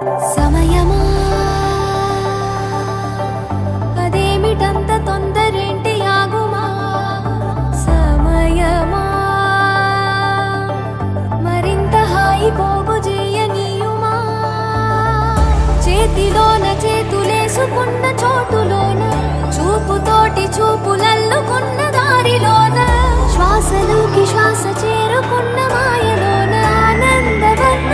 సమయమా అదేమిటంత తొందరేంటి ఆగుమా సమయమా మరింత హాయి పోగు చేయనీయుమా చేతిలోన చేతులేసుకున్న చోటులోన చూపుతోటి చూపులల్లుకున్న దారిలోన శ్వాసలోకి శ్వాస చేరుకున్న మాయలోన ఆనందవర్ణ